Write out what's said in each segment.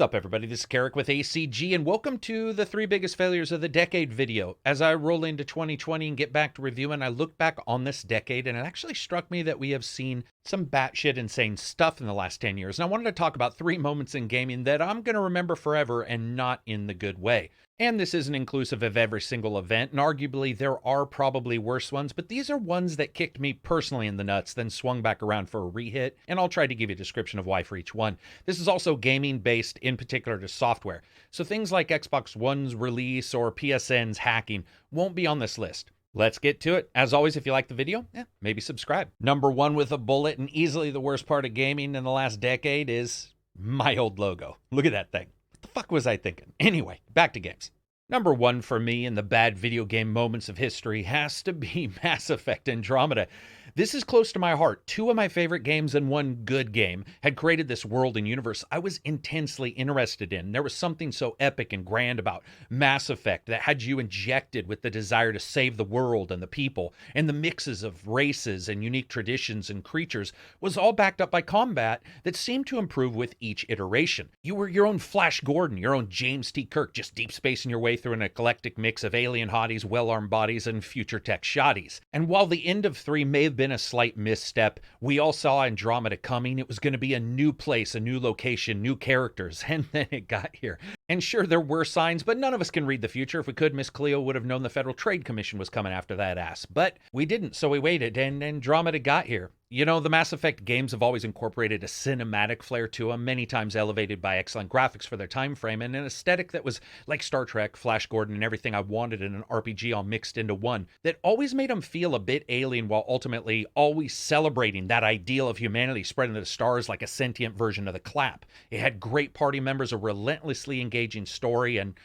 What's up, everybody? This is Karak with ACG, and welcome to the 3 biggest failures of the decade video. As I roll into 2020 and get back to reviewing, I look back on this decade, and it actually struck me that we have seen some batshit insane stuff in the last 10 years. And I wanted to talk about 3 moments in gaming that I'm going to remember forever and not in the good way. And this isn't inclusive of every single event, and arguably there are probably worse ones, but these are ones that kicked me personally in the nuts, then swung back around for a rehit, and I'll try to give you a description of why for each one. This is also gaming based in particular to software, so things like Xbox One's release or PSN's hacking won't be on this list. Let's get to it. As always, if you like the video, maybe subscribe. Number 1 with a bullet, and easily the worst part of gaming in the last decade, is my old logo. Look at that thing. What the fuck was I thinking? Anyway, back to games. Number 1 for me in the bad video game moments of history has to be Mass Effect Andromeda. This is close to my heart. 2 of my favorite games and 1 good game had created this world and universe I was intensely interested in. There was something so epic and grand about Mass Effect that had you injected with the desire to save the world and the people, and the mixes of races and unique traditions and creatures was all backed up by combat that seemed to improve with each iteration. You were your own Flash Gordon, your own James T. Kirk, just deep spacing your way through an eclectic mix of alien hotties, well-armed bodies, and future tech shotties. And while the end of 3 may have been a slight misstep, we all saw Andromeda coming. It was going to be a new place, a new location, new characters, and then it got here. And sure, there were signs, but none of us can read the future. If we could, Miss Cleo would have known the Federal Trade Commission was coming after that ass. But we didn't, so we waited, and Andromeda got here. You know, the Mass Effect games have always incorporated a cinematic flair to them, many times elevated by excellent graphics for their time frame, and an aesthetic that was like Star Trek, Flash Gordon, and everything I wanted in an RPG all mixed into one, that always made them feel a bit alien while ultimately always celebrating that ideal of humanity spreading to the stars like a sentient version of the clap. It had great party members, a relentlessly engaging story, and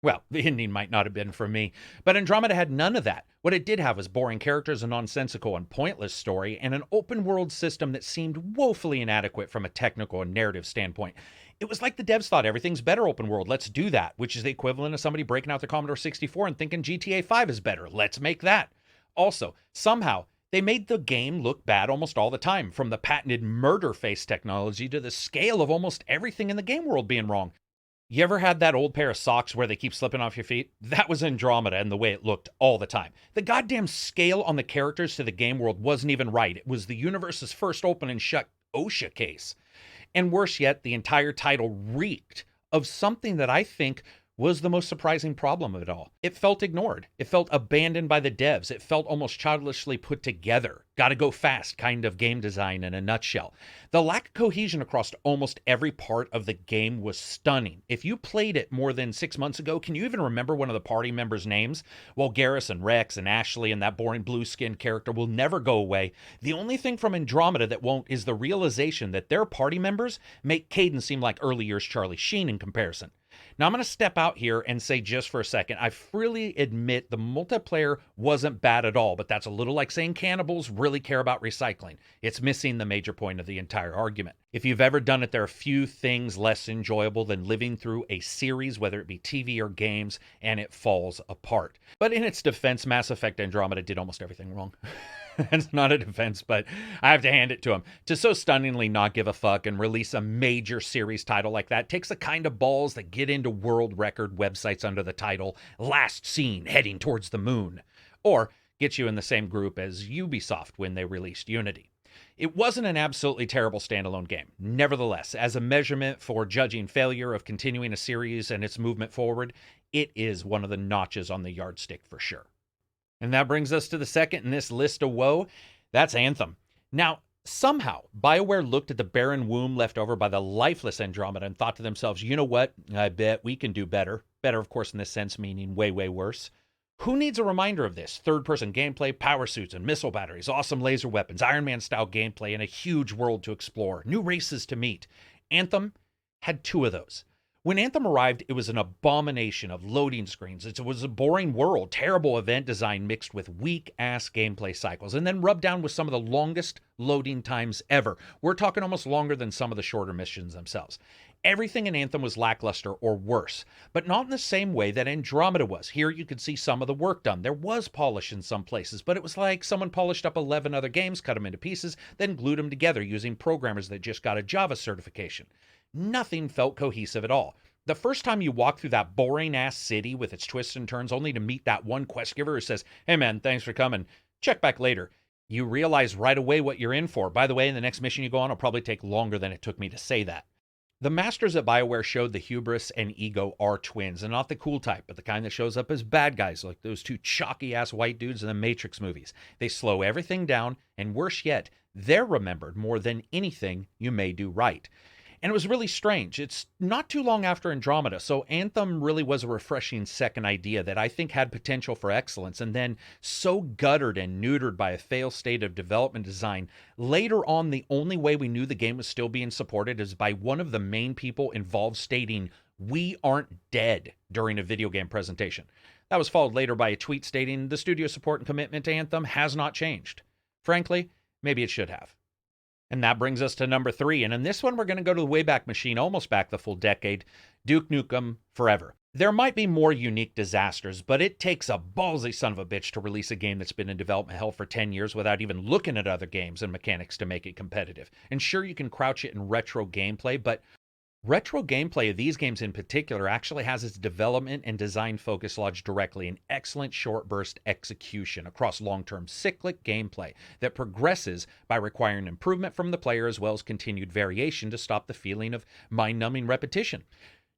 well, the ending might not have been for me, but Andromeda had none of that. What it did have was boring characters, a nonsensical and pointless story, and an open-world system that seemed woefully inadequate from a technical and narrative standpoint. It was like the devs thought everything's better open world, let's do that, which is the equivalent of somebody breaking out the Commodore 64 and thinking GTA 5 is better, let's make that. Also, somehow, they made the game look bad almost all the time, from the patented murder face technology to the scale of almost everything in the game world being wrong. You ever had that old pair of socks where they keep slipping off your feet? That was Andromeda and the way it looked all the time. The goddamn scale on the characters to the game world wasn't even right. It was the universe's first open and shut OSHA case. And worse yet, the entire title reeked of something that I think was the most surprising problem of it all. It felt ignored. It felt abandoned by the devs. It felt almost childishly put together. Gotta go fast kind of game design in a nutshell. The lack of cohesion across almost every part of the game was stunning. If you played it more than 6 months ago, can you even remember one of the party members' names? Well, Garrus and Rex and Ashley and that boring blue-skinned character will never go away. The only thing from Andromeda that won't is the realization that their party members make Caden seem like early years Charlie Sheen in comparison. Now, I'm going to step out here and say just for a second, I freely admit the multiplayer wasn't bad at all, but that's a little like saying cannibals really care about recycling. It's missing the major point of the entire argument. If you've ever done it, there are few things less enjoyable than living through a series, whether it be TV or games, and it falls apart. But in its defense, Mass Effect Andromeda did almost everything wrong. It's not a defense, but I have to hand it to him. To so stunningly not give a fuck and release a major series title like that takes the kind of balls that get into world record websites under the title Last Seen Heading Towards the Moon, or get you in the same group as Ubisoft when they released Unity. It wasn't an absolutely terrible standalone game. Nevertheless, as a measurement for judging failure of continuing a series and its movement forward, it is one of the notches on the yardstick for sure. And that brings us to the second in this list of woe. That's Anthem. Now, somehow, BioWare looked at the barren womb left over by the lifeless Andromeda and thought to themselves, you know what? I bet we can do better. Better, of course, in this sense, meaning way, way worse. Who needs a reminder of this? Third-person gameplay, power suits and missile batteries, awesome laser weapons, Iron Man-style gameplay, and a huge world to explore, new races to meet. Anthem had 2 of those. When Anthem arrived, it was an abomination of loading screens. It was a boring world, terrible event design mixed with weak-ass gameplay cycles, and then rubbed down with some of the longest loading times ever. We're talking almost longer than some of the shorter missions themselves. Everything in Anthem was lackluster or worse, but not in the same way that Andromeda was. Here you could see some of the work done. There was polish in some places, but it was like someone polished up 11 other games, cut them into pieces, then glued them together using programmers that just got a Java certification. nothing felt cohesive at all. The first time you walk through that boring-ass city with its twists and turns only to meet that one quest giver who says, "Hey man, thanks for coming. Check back later," you realize right away what you're in for. By the way, the next mission you go on will probably take longer than it took me to say that. The masters at BioWare showed the hubris and ego are twins, and not the cool type, but the kind that shows up as bad guys like those two chalky-ass white dudes in the Matrix movies. They slow everything down, and worse yet, they're remembered more than anything you may do right. And it was really strange. It's not too long after Andromeda, so Anthem really was a refreshing second idea that I think had potential for excellence, and then so guttered and neutered by a failed state of development design. Later on, the only way we knew the game was still being supported is by one of the main people involved stating, "We aren't dead," during a video game presentation. That was followed later by a tweet stating, "The studio support and commitment to Anthem has not changed." Frankly, maybe it should have. And that brings us to number 3. And in this one, we're going to go to the Wayback Machine, almost back the full decade, Duke Nukem Forever. There might be more unique disasters, but it takes a ballsy son of a bitch to release a game that's been in development hell for 10 years without even looking at other games and mechanics to make it competitive. And sure, you can crouch it in retro gameplay, but retro gameplay of these games in particular actually has its development and design focus lodged directly in excellent short burst execution across long-term cyclic gameplay that progresses by requiring improvement from the player as well as continued variation to stop the feeling of mind-numbing repetition.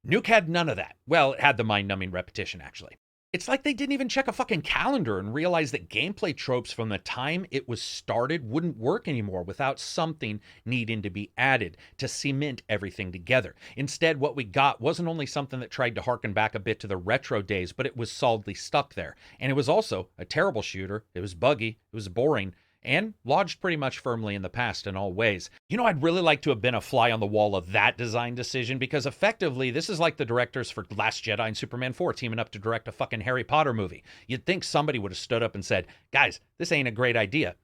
Nuke had none of that. Well, it had the mind-numbing repetition, actually. It's like they didn't even check a fucking calendar and realize that gameplay tropes from the time it was started wouldn't work anymore without something needing to be added to cement everything together. Instead, what we got wasn't only something that tried to harken back a bit to the retro days, but it was solidly stuck there. And it was also a terrible shooter. It was buggy. It was boring. And lodged pretty much firmly in the past in all ways. You know, I'd really like to have been a fly on the wall of that design decision because effectively this is like the directors for Last Jedi and Superman 4 teaming up to direct a fucking Harry Potter movie. You'd think somebody would have stood up and said, "Guys, this ain't a great idea."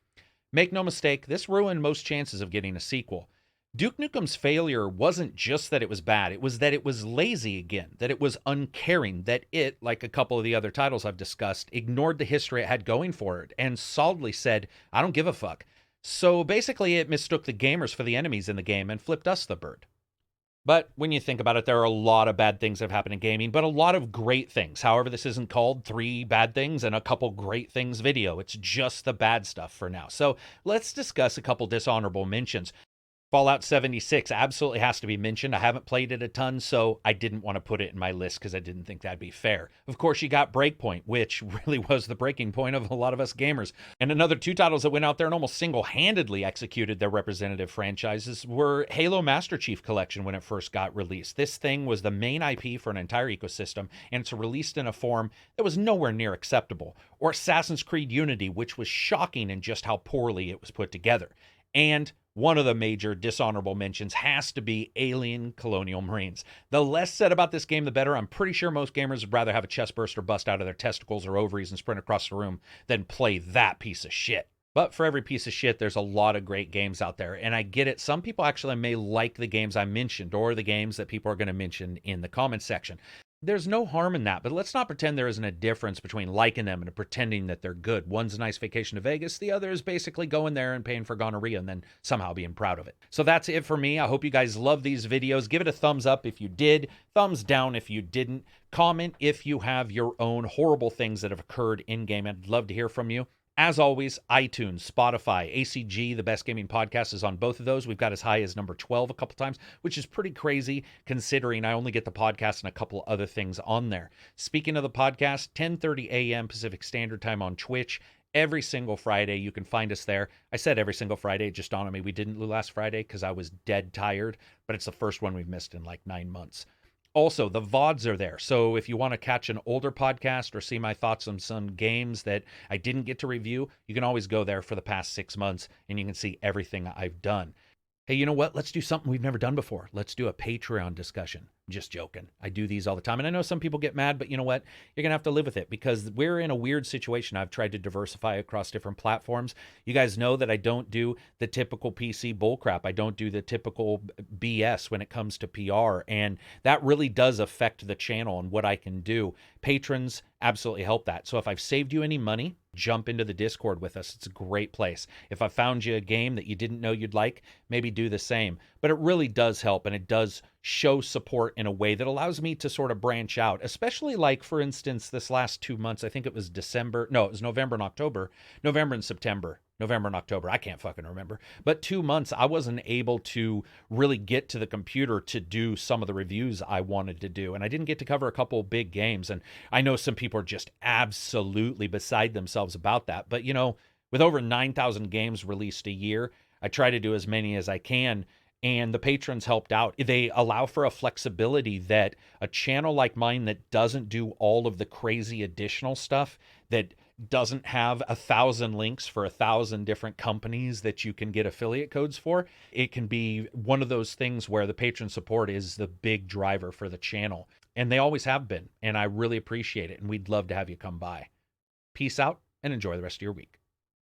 Make no mistake, this ruined most chances of getting a sequel. Duke Nukem's failure wasn't just that it was bad, it was that it was lazy again, that it was uncaring, that it, like a couple of the other titles I've discussed, ignored the history it had going for it and solidly said, "I don't give a fuck." So basically it mistook the gamers for the enemies in the game and flipped us the bird. But when you think about it, there are a lot of bad things that have happened in gaming, but a lot of great things. However, this isn't called 3 bad things and a couple great things video. It's just the bad stuff for now. So let's discuss a couple dishonorable mentions. Fallout 76 absolutely has to be mentioned. I haven't played it a ton, so I didn't want to put it in my list because I didn't think that'd be fair. Of course, you got Breakpoint, which really was the breaking point of a lot of us gamers. And another 2 titles that went out there and almost single-handedly executed their representative franchises were Halo Master Chief Collection when it first got released. This thing was the main IP for an entire ecosystem, and it's released in a form that was nowhere near acceptable. Or Assassin's Creed Unity, which was shocking in just how poorly it was put together. And one of the major dishonorable mentions has to be Alien Colonial Marines. The less said about this game, the better. I'm pretty sure most gamers would rather have a chest burster bust out of their testicles or ovaries and sprint across the room than play that piece of shit. But for every piece of shit, there's a lot of great games out there. And I get it. Some people actually may like the games I mentioned or the games that people are going to mention in the comments section. There's no harm in that, but let's not pretend there isn't a difference between liking them and pretending that they're good. One's a nice vacation to Vegas. The other is basically going there and paying for gonorrhea and then somehow being proud of it. So that's it for me. I hope you guys love these videos. Give it a thumbs up if you did. Thumbs down if you didn't. Comment if you have your own horrible things that have occurred in-game. I'd love to hear from you. As always, iTunes, Spotify, ACG, the best gaming podcast is on both of those. We've got as high as number 12 a couple times, which is pretty crazy considering I only get the podcast and a couple other things on there. Speaking of the podcast, 10:30 a.m. Pacific Standard Time on Twitch. Every single Friday, you can find us there. I said every single Friday, it just dawned on me we didn't last Friday because I was dead tired, but it's the first one we've missed in like 9 months. Also, the VODs are there, so if you want to catch an older podcast or see my thoughts on some games that I didn't get to review, you can always go there for the past 6 months, and you can see everything I've done. Hey, you know what? Let's do something we've never done before. Let's do a Patreon discussion. Just joking. I do these all the time, and I know some people get mad, but you know what? You're going to have to live with it because we're in a weird situation. I've tried to diversify across different platforms. You guys know that I don't do the typical PC bullcrap. I don't do the typical BS when it comes to PR, and that really does affect the channel and what I can do. Patrons absolutely help that. So if I've saved you any money, jump into the Discord with us. It's a great place. If I found you a game that you didn't know you'd like, maybe do the same. But it really does help, and it does show support in a way that allows me to sort of branch out, especially like, for instance, this last 2 months, I think it was November and October, November and September. November and October, I can't fucking remember. But 2 months, I wasn't able to really get to the computer to do some of the reviews I wanted to do. And I didn't get to cover a couple of big games. And I know some people are just absolutely beside themselves about that. But, you know, with over 9,000 games released a year, I try to do as many as I can. And the patrons helped out. They allow for a flexibility that a channel like mine that doesn't do all of the crazy additional stuff, that doesn't have 1,000 links for 1,000 different companies that you can get affiliate codes for. It can be one of those things where the patron support is the big driver for the channel. And they always have been. And I really appreciate it. And we'd love to have you come by. Peace out and enjoy the rest of your week.